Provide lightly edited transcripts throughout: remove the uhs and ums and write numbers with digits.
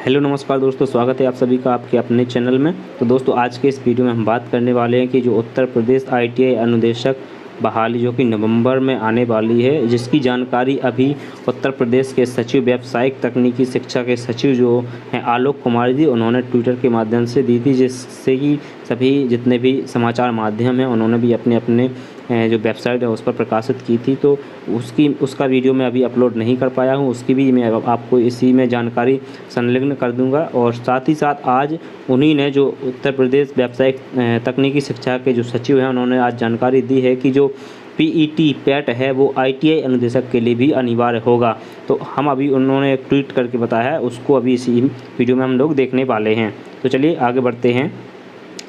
Hello नमस्कार दोस्तों, स्वागत है आप सभी का आपके अपने चैनल में। तो दोस्तों आज के इस वीडियो में हम बात करने वाले हैं कि जो उत्तर प्रदेश ITI अनुदेशक बहाली जो कि नवंबर में आने वाली है, जिसकी जानकारी अभी उत्तर प्रदेश के सचिव व्यावसायिक तकनीकी शिक्षा के सचिव जो हैं आलोक कुमार जी, उन्होंने ट्विटर के माध्यम से दी थी, जिससे कि सभी जितने भी समाचार माध्यम हैं उन्होंने भी अपने अपने जो वेबसाइट है उस पर प्रकाशित की थी। तो उसका वीडियो मैं अभी अपलोड नहीं कर पाया हूँ, उसकी भी मैं आपको इसी में जानकारी संलग्न कर दूंगा। और साथ ही साथ आज उन्हीं ने जो उत्तर प्रदेश व्यावसायिक तकनीकी शिक्षा के जो सचिव हैं उन्होंने आज जानकारी दी है कि जो PET पैट है वो ITI अनुदेशक के लिए भी अनिवार्य होगा। तो हम अभी उन्होंने एक ट्वीट करके बताया है, उसको अभी इसी वीडियो में हम लोग देखने वाले हैं। तो चलिए आगे बढ़ते हैं।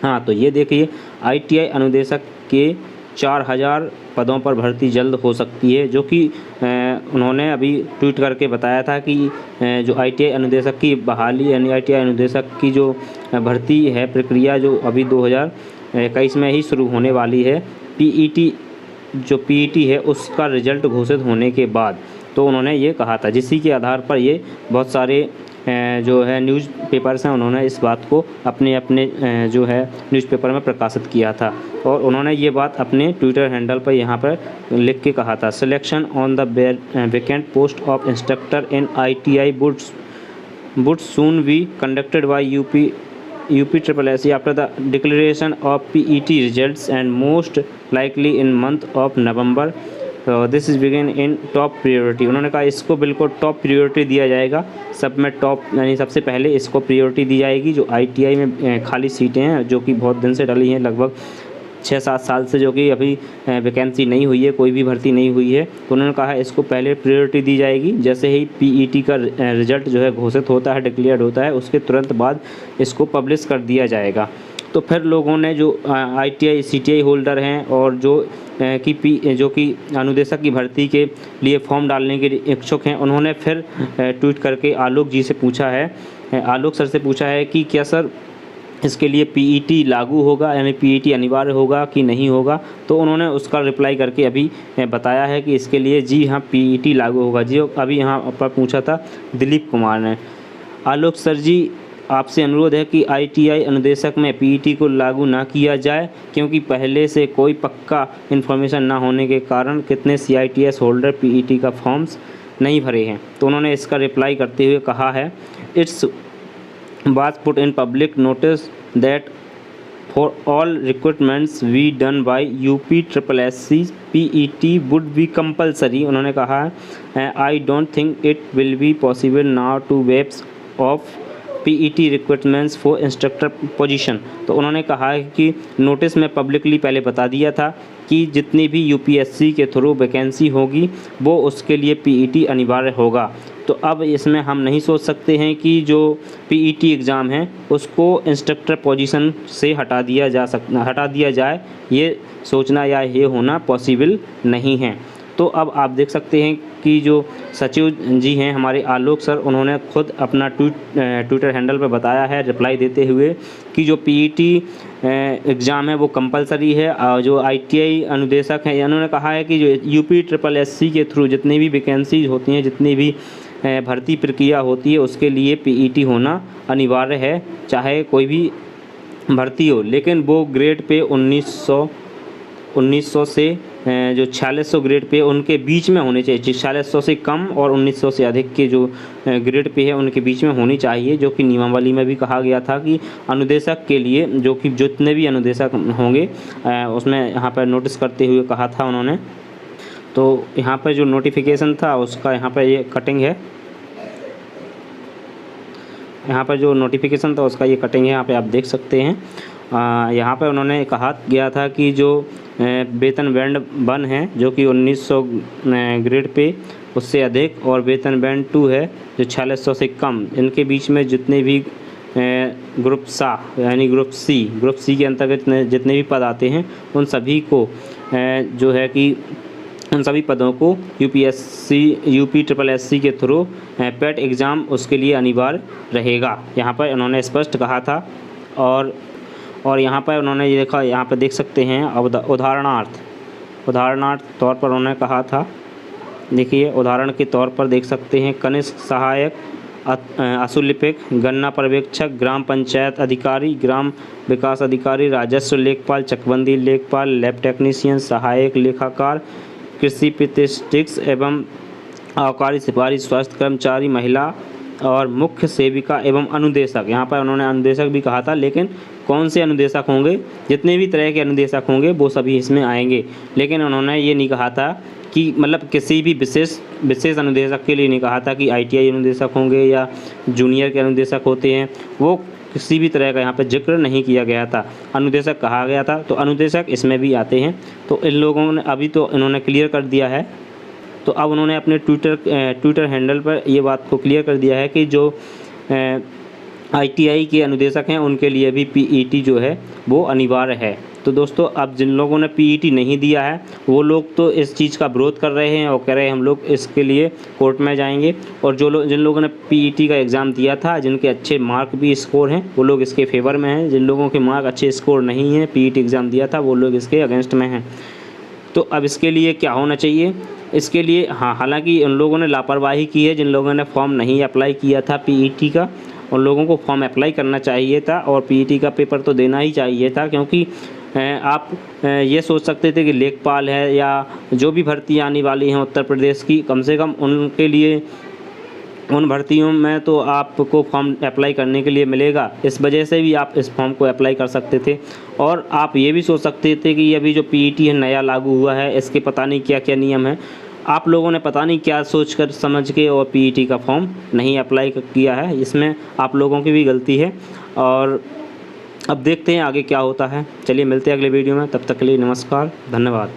हाँ, तो ये देखिए ITI अनुदेशक के 4000 पदों पर भर्ती जल्द हो सकती है, जो कि उन्होंने अभी ट्वीट करके बताया था कि जो ITI अनुदेशक की बहाली यानी ITI अनुदेशक की जो भर्ती है प्रक्रिया जो अभी 2021 में ही शुरू होने वाली है। PET है उसका रिजल्ट घोषित होने के बाद, तो उन्होंने ये कहा था, जिसी के आधार पर ये बहुत सारे जो है न्यूज़पेपर्स हैं उन्होंने इस बात को अपने अपने जो है न्यूज़पेपर में प्रकाशित किया था। और उन्होंने ये बात अपने ट्विटर हैंडल पर यहाँ पर लिख के कहा था, selection on the vacant post of instructor in ITI would soon be conducted by UPSSC after the declaration of PET results and most likely in month of November. This is begin in top priority. उन्होंने कहा इसको बिल्कुल top priority दिया जाएगा, सब में top यानी सबसे पहले इसको प्रायोरिटी दी जाएगी। जो ITI में खाली सीटें हैं जो कि बहुत दिन से डली हैं, लगभग 6-7 साल से, जो कि अभी वैकेंसी नहीं हुई है, कोई भी भर्ती नहीं हुई है, तो उन्होंने कहा इसको पहले प्रायोरिटी दी जाएगी। जैसे ही PET का रिजल्ट जो है घोषित होता है, डिक्लेयर्ड होता है, उसके तुरंत बाद इसको पब्लिश कर दिया जाएगा। तो फिर लोगों ने जो ITI CTI होल्डर हैं और जो कि अनुदेशक की भर्ती के लिए फॉर्म डालने के लिए इच्छुक हैं, उन्होंने फिर ट्वीट करके आलोक जी से पूछा है, आलोक सर से पूछा है कि क्या सर इसके लिए PET लागू होगा, यानी PET अनिवार्य होगा कि नहीं होगा। तो उन्होंने उसका रिप्लाई करके अभी बताया है कि इसके लिए जी हाँ PET लागू होगा। जी अभी यहाँ पर पूछा था दिलीप कुमार ने, आलोक सर जी आपसे अनुरोध है कि ITI अनुदेशक में PET को लागू ना किया जाए, क्योंकि पहले से कोई पक्का इन्फॉर्मेशन ना होने के कारण कितने CITS होल्डर PET का फॉर्म्स नहीं भरे हैं। तो उन्होंने इसका रिप्लाई करते हुए कहा है, it's was put in public notice that for all recruitments we done by UPSSC PET would be compulsory। उन्होंने कहा I don't think it will be possible now to waves of PET recruitments for instructor position. तो उन्होंने कहा है कि notice में publicly पहले बता दिया था कि जितनी भी UPSC के थ्रू वैकेंसी होगी वो उसके लिए PET अनिवार्य होगा। तो अब इसमें हम नहीं सोच सकते हैं कि जो PET एग्ज़ाम है उसको इंस्ट्रक्टर पोजीशन से हटा दिया जाए, ये सोचना या ये होना पॉसिबल नहीं है। तो अब आप देख सकते हैं कि जो सचिव जी हैं हमारे आलोक सर, उन्होंने खुद अपना ट्विटर हैंडल पर बताया है रिप्लाई देते हुए कि जो PET एग्ज़ाम है वो कंपलसरी है। और जो ITI अनुदेशक हैं उन्होंने कहा है कि जो UPSSC के थ्रू जितनी भी वैकेंसीज होती हैं, जितनी भी भर्ती प्रक्रिया होती है, उसके लिए PET होना अनिवार्य है, चाहे कोई भी भर्ती हो। लेकिन वो ग्रेड पे 1900 से जो 4600 ग्रेड पे उनके बीच में होने चाहिए। 4600 से कम और 1900 से अधिक के जो ग्रेड पे है उनके बीच में होनी चाहिए, जो कि नियमावली में भी कहा गया था कि अनुदेशक के लिए जो कि जितने भी अनुदेशक होंगे उसमें यहाँ पर नोटिस करते हुए कहा था उन्होंने। तो यहाँ पर जो नोटिफिकेशन था उसका यहाँ पर ये कटिंग है, यहाँ पर जो नोटिफिकेशन था उसका ये कटिंग है, यहाँ पे आप देख सकते हैं। यहाँ पर उन्होंने कहा गया था कि जो वेतन बैंड 1 है जो कि 1900 ग्रेड पे उससे अधिक, और वेतन बैंड 2 है जो 4600 से कम, इनके बीच में जितने भी ग्रुप सा यानी ग्रुप सी के अंतर्गत जितने भी पद आते हैं उन सभी को जो है कि उन सभी पदों को UPSSC के थ्रू पैट एग्ज़ाम उसके लिए अनिवार्य रहेगा, यहाँ पर उन्होंने स्पष्ट कहा था। और यहाँ पर उन्होंने ये देखा, यहाँ पर देख सकते हैं उदाहरणार्थ तौर पर उन्होंने कहा था, देखिए उदाहरण के तौर पर देख सकते हैं, कनिष्ठ सहायक असुलिपिक, गन्ना पर्यवेक्षक, ग्राम पंचायत अधिकारी, ग्राम विकास अधिकारी, राजस्व लेखपाल, चकबंदी लेखपाल, लैब टेक्नीशियन, सहायक लेखाकार, कृषि स्टैटिस्टिक्स एवं आबकारी सिपाही, स्वास्थ्य कर्मचारी, महिला और मुख्य सेविका एवं अनुदेशक। यहाँ पर उन्होंने अनुदेशक भी कहा था, लेकिन कौन से अनुदेशक होंगे, जितने भी तरह के अनुदेशक होंगे वो सभी इसमें आएंगे। लेकिन उन्होंने ये नहीं कहा था कि मतलब किसी भी विशेष अनुदेशक के लिए नहीं कहा था कि ITI अनुदेशक होंगे या जूनियर के अनुदेशक होते हैं, वो किसी भी तरह का यहाँ पर जिक्र नहीं किया गया था। अनुदेशक कहा गया था, तो अनुदेशक इसमें भी आते हैं। तो इन लोगों ने अभी तो इन्होंने क्लियर कर दिया है। तो अब उन्होंने अपने ट्विटर हैंडल पर ये बात को क्लियर कर दिया है कि जो ITI के अनुदेशक हैं उनके लिए भी PET जो है वो अनिवार्य है। तो दोस्तों, अब जिन लोगों ने PET नहीं दिया है वो लोग तो इस चीज़ का विरोध कर रहे हैं और कह रहे हैं हम लोग इसके लिए कोर्ट में जाएंगे। और जिन लोगों ने PET का एग्ज़ाम दिया था, जिनके अच्छे मार्क भी स्कोर हैं, वो लोग इसके फेवर में हैं। जिन लोगों के मार्क अच्छे स्कोर नहीं हैं, PET एग्ज़ाम दिया था, वो लोग इसके अगेंस्ट में हैं। तो अब इसके लिए क्या होना चाहिए? इसके लिए हालांकि उन लोगों ने लापरवाही की है, जिन लोगों ने फॉर्म नहीं अप्लाई किया था PET का, उन लोगों को फॉर्म अप्लाई करना चाहिए था और PET का पेपर तो देना ही चाहिए था। क्योंकि आप ये सोच सकते थे कि लेखपाल है या जो भी भर्ती आने वाली हैं उत्तर प्रदेश की, कम से कम उनके लिए उन भर्तियों में तो आपको फॉर्म अप्लाई करने के लिए मिलेगा। इस वजह से भी आप इस फॉर्म को अप्लाई कर सकते थे। और आप ये भी सोच सकते थे कि अभी जो PET है नया लागू हुआ है, इसके पता नहीं क्या क्या नियम है। आप लोगों ने पता नहीं क्या सोच कर समझ के और PET का फॉर्म नहीं अप्लाई किया है। इसमें आप लोगों की भी गलती है। और अब देखते हैं आगे क्या होता है। चलिए मिलते हैं अगले वीडियो में, तब तक के लिए नमस्कार, धन्यवाद।